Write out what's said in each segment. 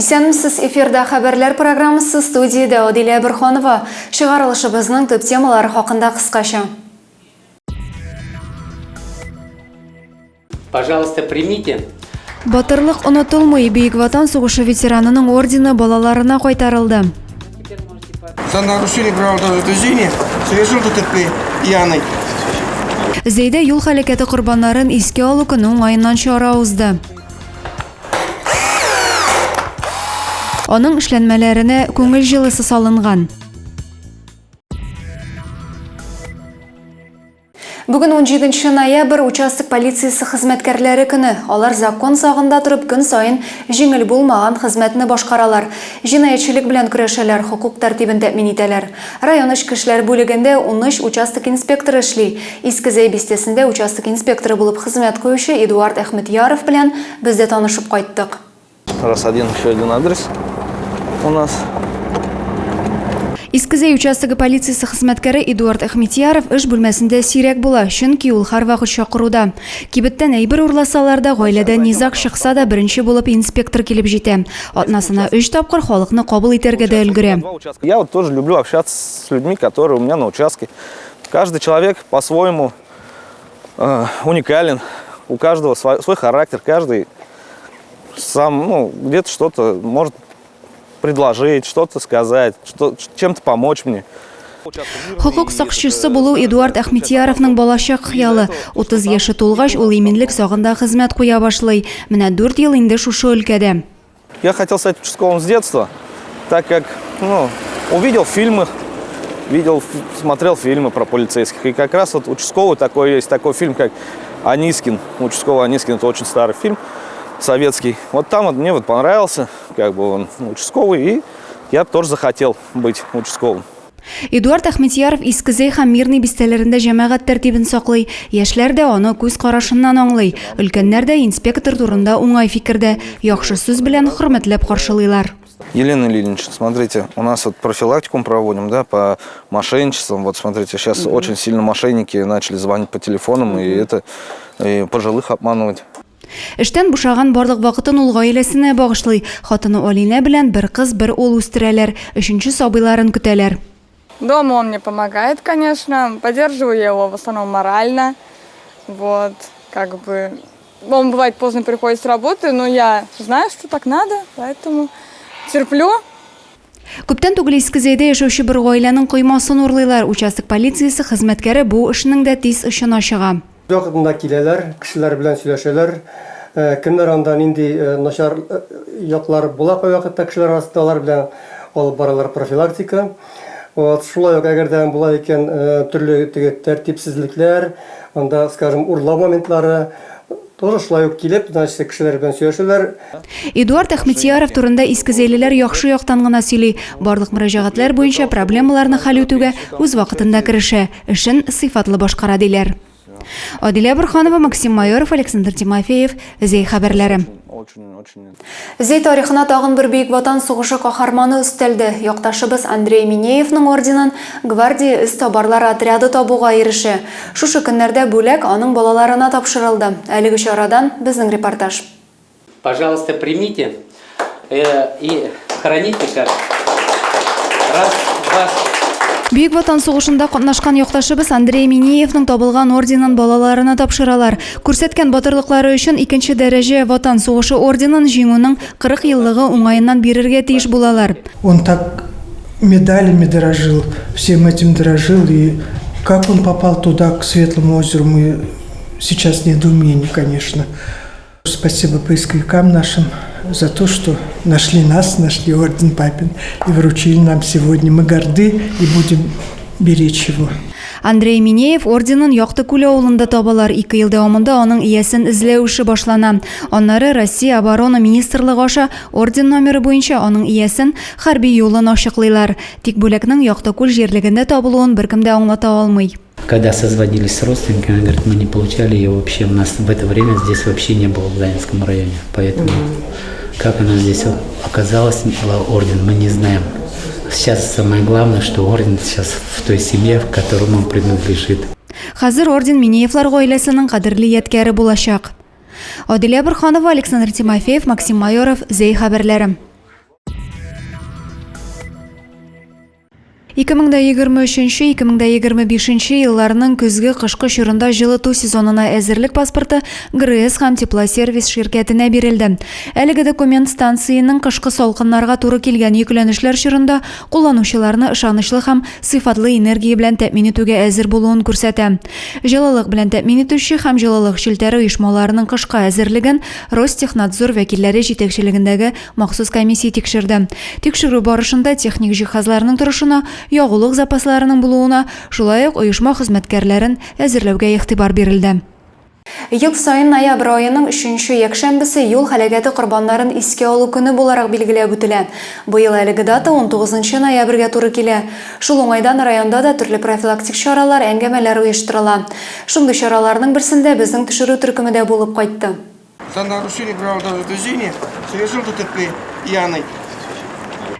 Исәнмесез, эфирда хәбәрләр программасы, студияда Адилә Бирханова. Чыгарылышыбызның төп темалары хакында кыскача. Пожалуйста, примите. Батырлык онытылмый, Бөек Ватан сугышы ветеранының ордены балаларына кайтарылды. За нарушение правил дорожного движения совершил ДТП пьяный. Зәйдә юл һәлакәте корбаннарын искә алу көне уңаеннан чара узды. Аның эшләнмәләренә күңел җылысы салынган. Бүген 17 ноябрь участок полициясе хезмәткәрләре көне. Алар закон сагында турып көн сайын җиңел булмаган хезмәтне башкаралар. Җинаятьчелек белән көрәшәләр, хукук тәртибен тәэмин итәләр. Район эчке эшләр бүлегендә 13 участок инспекторы эшли. Иске Зәй бистәсендә участок инспекторы булып хезмәт куючы Эдуард Әхмәтьяров белән без дә танышып кайттык. Раз еще один адрес у нас. Иске Зәй участогы полициясе хезмәткәре Эдуард Әхмәтьяров эш бүлмәсендә сирәк була, чөнки ул һәрвакыт чакыруда. Кибеттән әйбер урласалар да, гаиләдә низак чыкса да, беренче булып инспектор килеп җитә. Атнасына 3 тапкыр халыкны кабул итәргә дә өлгерә. Я вот тоже люблю общаться с людьми, которые у меня на участке. Каждый человек по-своему уникален, у каждого свой характер, каждый сам, где-то что-то может предложить, что-то сказать, чем-то помочь мне. Хукук сакчысы булу Эдуард Әхмәтьяровның балачак хыялы. 30 яшы тулгач, ул иминлек сагында хезмәт куя башлый. Менә 4 ел инде шушы өлкәдә. Я хотел стать участковым с детства, так как увидел фильмы, смотрел фильмы про полицейских. И как раз вот участковый есть такой фильм, как Анискин. Участковый Анискин — это очень старый фильм. Советский. Вот там мне понравился, он участковый, и я тоже захотел быть участковым. Эдуард Әхмәтьяров Иске Зәй һәм Мирный бистәләрендә җәмәгать тәртибен саклый. Яшьләр дә аны күз карашыннан аңлый. Өлкәннәр дә инспектор турында уңай фикердә, яхшы сүз белән хөрмәтләп каршылыйлар. Елена Ильинич, смотрите, у нас профилактику проводим, по мошенничествам. Вот смотрите, сейчас очень сильно мошенники начали звонить по телефонам и пожилых обманывать. Эштән бушаган барлык вакытын ул гаиләсенә багышлый. Хатыны Алинә белән бер кыз, бер ул үстерәләр, 3нче сабыйларын көтәләр. Дома он мне помогает, конечно, поддерживаю я его в основном морально. Он бывает поздно приходит с работы, но я знаю, что так надо, поэтому терплю. Күптән түгел Иске Зәйдә яшәүче бер гаиләнең коймасын урлыйлар. Участок полициясе хезмәткәре бу эшнең дә тиз ышына чыга. Вакытында киләләр, кешеләр белән сөйләшәләр. Кемнәр анда нинди начар яклар була, кай вакытта кешеләр арасында алар белән алып баралар профилактика. Шулай ук әгәрдән була икән төрле тәртипсезлекләр, анда, скажем, урлау моментлары тоже шулай ук килеп, кешеләр белән сөйләшәләр. Эдуард Әхмәтьяров турында Иске Зәйлеләр яхшы яктан гына сөйли. Барлык мөрәҗәгатьләр буенча проблемаларны хәл итүгә үз вакытында керешә, эшен сыйфатлы башкара диләр. Адилә Бирханова, Максим Майоров, Александр Тимофеев, Зәй хәбәрләре. Зәй тарихына тагын бер Бөек Ватан сугышы каһарманы өстәлде. Якташыбыз Андрей Минеевның орденын гвардия эзтабарлар отряды табуга ирешә. Шушы көннәрдә бүләк аның балаларына тапшырылды. Әлеге чарадан безнең репортаж. Пожалуйста, примите и храните как. Раз, два. Бөек Ватан сугышында катнашкан якташыбыз Андрей Минеевның табылган орденын балаларына тапшыралар. Күрсәткән батырлыклары өчен 2нче дәрәҗә Ватан сугышы орденын җиңүнең 40 еллыгы уңаеннан бирергә тиеш булалар. Он так медалями дорожил, всем этим дорожил, и как он попал туда, к Светлому озеру, мы сейчас в недоумении, конечно. Спасибо поисковикам нашим за то, что нашли орден папин и вручили нам сегодня. Мы горды и будем беречь его. Андрей Минеев орденын Якты күл авылында табалар. 2 ел дәвамында аның иясен эзләү эше башлана. Аннары Россия оборона министрлыгы аша орден номеры буенча аның иясен хәрби юлын ачыклыйлар. Тик бүләкнең Якты күл җирлегендә табылуын беркем дә аңлата алмый. Когда созвонились с родственниками, он говорит, мы не получали ее вообще. У нас в это время здесь вообще не было в Ленинском районе. Поэтому как она здесь оказалась, орден, мы не знаем. Сейчас самое главное, что орден сейчас в той семье, в которой он принадлежит. Хәзер орден Минеевлар гаиләсенең кадерле ядкәре булачак. Адилә Бирханова, Александр Тимофеев, Максим Майоров, Зәй хәбәрләре. 2023-2025 елларның көзге кышкы чорында жылыту сезонына әзерлек паспорты ГРС һәм Теплосервис ширкәтенә бирелде. Әлеге документ станцияның кышкы салкыннарга туры килгән йөкләнешләр чорында кулланучыларны ышанычлы һәм сыйфатлы энергия белән тәэмин итүгә әзер булуын күрсәтә. Җылылык белән тәэмин итүче һәм җылылык челтәре оешмаларының кышкы әзерлеген Ростехнадзор вәкилләре җитәкчелегендәге махсус комиссия тикшерде. Тикшерү барышында техник җиһазларның торышына, ягулык запасларының булуына, шулай ук оешма хезмәткәрләрен әзерләүгә игътибар бирелде. Ел сайын ноябрь аеның 3-нче якшәмбесе юл һәлакәте корбаннарын искә алу көне буларак билгеләп үтелә. Быел әлеге дата 19 ноябрьгә туры килә. Шул уңайдан районда да төрле профилактик чаралар, әңгәмәләр оештырыла. Шундый чараларның берсендә безнең төшерү төркеме дә булып кайтты. За нарушение правил дорожного движения совершил ДТП пьяный.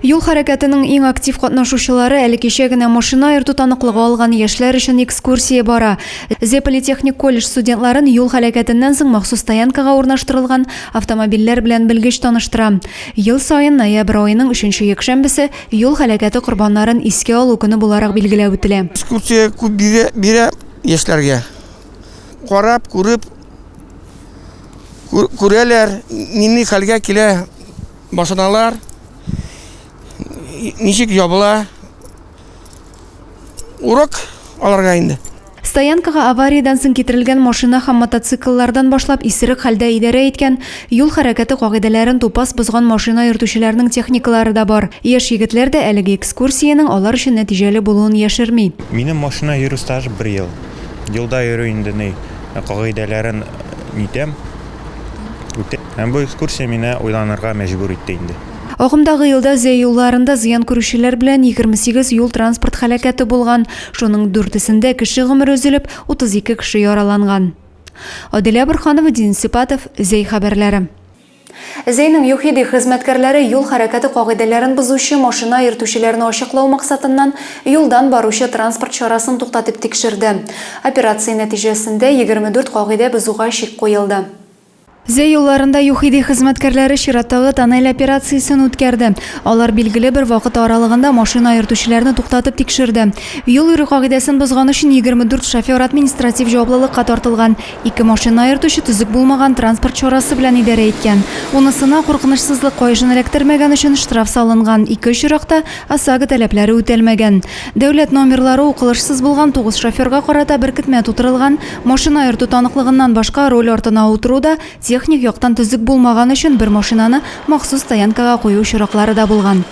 Юл хәрәкәтенең иң актив катнашучылары әле кичә генә машина йөртү таныклыгы алган яшьләр өчен экскурсия бара. Политехник колледж студентларын юл хәрәкәтеннән соң махсус стоянкага урнаштырылган автомобильләр белән белгеч таныштыра. Ел сайын ноябрь аеның 3-нче якшәмбесе юл хәрәкәте корбаннарын искә алу көне буларак билгеләп үтелә. Экскурсия бирә яшьләргә. Карап, күрәләр, нинди хәлгә килә машиналар. Ничек ябыла, урок аларга инде. Стоянкага авариядан соң китерелгән машина һәм мотоцикллардан башлап исерек хәлдә идарә иткән, юл хәрәкәте кагыйдәләрен тупас бозган машина йөртүчеләрнең техникалары да бар. Яшь егетләр дә әлеге экскурсияның алар өчен нәтиҗәле булуын яшерми. Минем машина йөрү стажы 1 ел. Юлда йөрү инде кагыйдәләрен нитәм. Һәм бу экскурсия мине уйланырга мәҗбүр итте инде. Агымдагы елда Зәй юлларында зыян күрүчеләр белән 28 юл транспорт һәлакәте булган. Шуның 4-сендә кеше гомере өзелеп, 32 кеше яраланган. Адилә Бурханова, Дин Сипатов, Зәй хәбәрләре. Зәйнең юхиди хезмәткәрләре юл хәрәкәте кагыйдәләрен бозучы машина йөртүчеләрне ачыклау максатыннан юлдан баручы транспорт чарасын туктатып тикшерде. Операция нәтиҗәсендә 24 кагыйдә бозуга чик куелды. Зәй юлларында юхиди хезмәткәрләре чираттагы тоннель операциясын үткәрде. Алар билгеле бер вакыт аралыгында машина йөртүчеләрне туктатып тикшерде. Юл йөрү кагыйдәсен бозган өчен 24 шофер административ җаваплылыкка тартылган. 2 машина йөртүче төзек булмаган транспорт чарасы белән идарә иткән. Унысына куркынычсызлык кайжын эләктермәгән өчен штраф салынган. 2 очракта ОСАГО таләпләре үтәлмәгән. Дәүләт номерлары укылышсыз булган 9 шоферга карата беркетмә тутырылган. Машина йөртү таныклыгыннан башка роль артына утыруда техник яктан төзек булмаган өчен бер машинаны махсус стоянкага кую чираклары да булган.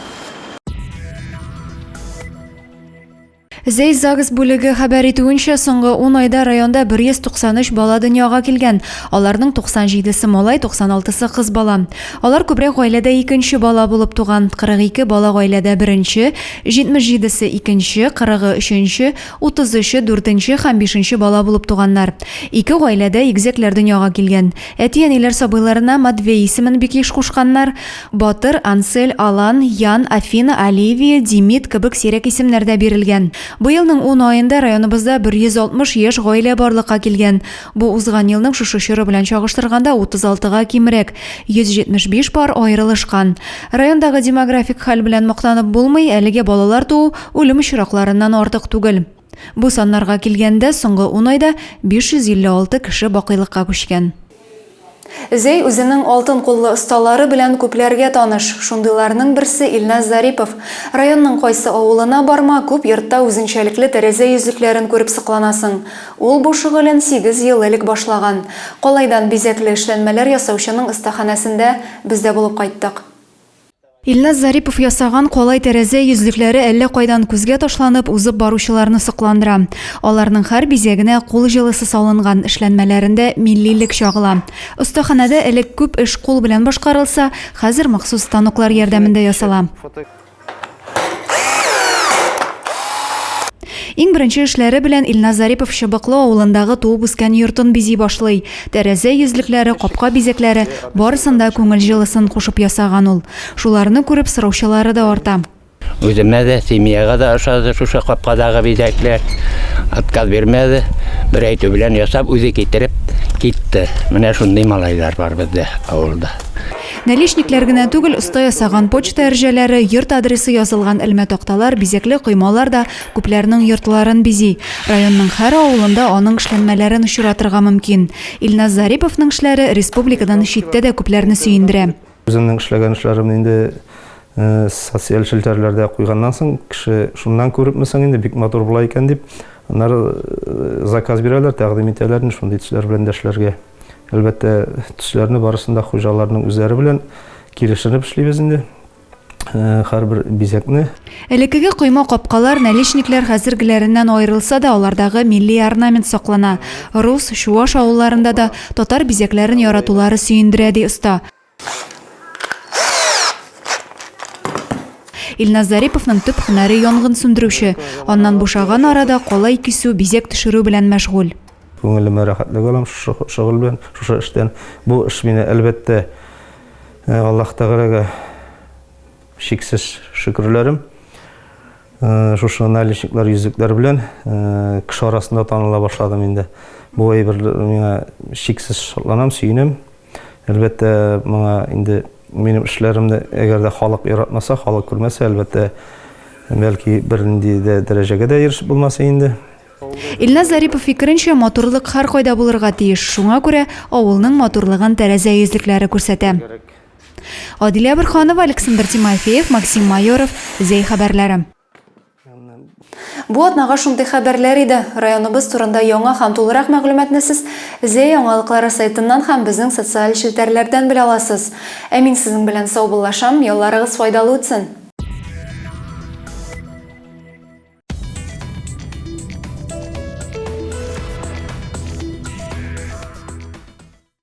Зәй ЗАГС бүлеге хәбәр итүенчә, соңгы 10 айда районда 193 бала дөньяга килгән. Аларның 97-се малай, 96-сы кыз бала. Алар күбрәк гаиләдә 2нче бала булып туган, 42 бала гаиләдә 1нче, 77-се 2нче, 40-ы 3нче, 30-ы 4нче һәм 5нче бала булып туганнар. 2 гаиләдә игезәкләр дөньяга килгән. Әти-әниләр сабыйларына Матвей исемен бик еш кушканнар. Батыр, Ансель, Алан, Ян, Афина, Оливия, Димит кебек сирәк исемнәр дә бирелгән. Бу елның 10 аенда районыбызда 160 яшь гаилә барлыкка килгән. Бу узган елның шушы чоры белән чагыштырганда 36-га кимрәк. 175 пар аерылышкан. Райондагы демографик хәл белән мактанып булмый, әлегә балалар туу үлем очракларыннан артык түгел. Бу саннарга килгәндә соңгы 10 айда 556 кеше бакыйлыкка күчкән. Зәй үзенең алтын куллы осталары белән күпләргә таныш. Шундыйларның берсе Илназ Зарипов. Районның кайсы авылына барма, күп йортта үзенчәлекле тәрәзә йөзекләрен күреп сыкланасың. Ул бу шөгылен 8 ел элек башлаган. Калайдан бизәкле эшләнмәләр ясаучының остаханәсендә бездә булып кайттык. Илназ Зарипов ясаган калай тәрәзә йөзлекләре әллә кайдан күзгә ташланып узып баручыларны сокландыра. Аларның һәр бизәгенә кул җылысы салынган, эшләнмәләрендә миллилек чагыла. Остаханәдә элек күп эш кул белән башкарылса, хәзер махсус станоклар ярдәмендә ясала. Иң беренче эшләре белән Илназ Зарипов Чыбыклы авылындагы туып үскән йортын бизи башлый. Тәрәзә йөзлекләре, капка бизәкләре барысында күңел җылысын кушып ясаган ул. Шуларны күреп сораучылары да арта. Үземә дә, семьяга да ошады шушы капкадагы бизәкләр. Отказ бирмәде. Бер әйтү белән ясап, үзе китереп китте. Менә шундый малайлар бар бездә авылда. Наличниклар гына түгел, оста ясаган почта әрҗәләре, йорт адресы язылган элмә такталар, бизәкле коймалар да күпләрнең йортларын бизи. Районның һәр авылында аның эшләнмәләрен очратырга мөмкин. Илназ Зариповның эшләре республикадан читтә дә күпләрне сөендерә. Үземнең эшләгән эшләрем инде социаль шелтерләрдә куйганнан соң, кеше шуннан күрепмесең инде бик матур була икән дип, аннары заказ бирәләр, тәкъдим итәләр шундый төсләр белән дә эшләргә. Әлбәттә, төсләрне барысында хуҗаларның үзләре белән килешеп эшлибез инде. Һәрбер бизәкне. Элеккеге койма капкалар наличниклар хәзергеләреннән аерылса да, алардагы милли орнамент саклана. Рус, чуаш авылларында да татар бизәкләрен яратулары сөендерә ди оста. Илназ Зариповның төп һөнәре янгын сүндерүче. Аннан бушаган арада калай кисү, бизәк төшерү белән мәшгуль. Күңелемә рәхәтлек алам шөгыль белән, шушы эштән. Бу эш мине әлбәттә Аллаһ Тәгаләгә шиксез шөкрләрем. Шушы наличниклар йөзекләр белән кеше арасында таныла башладым инде. Бу әйбер миңа шиксез шатланам, сөенәм. Әлбәттә, моңа инде минем эшләремне әгәр дә халык яратмаса, халык күрмәсә, әлбәттә, бәлки бернинди дә дәрәҗәгә дә ирешеп булмаса инде. Илназ Зарипов фикеренчә, матурлык һәр кайда булырга тиеш. Шуңа күрә авылның матурлыгын тәрәзә йөзлекләре күрсәтә. Адилә Бирханова, Александр Тимофеев, Максим Майоров, Зей хәбәрләре. Бу атнага шундый хәбәрләр иде. Районыбыз турында яңа һәм тулырак мәгълүматны сез Зей яңалыклары сайтыннан һәм безнең социаль челтәрләрдән белә аласыз. Ә мин сезнең белән сау булашам, ялларыгыз файдалы үтсен.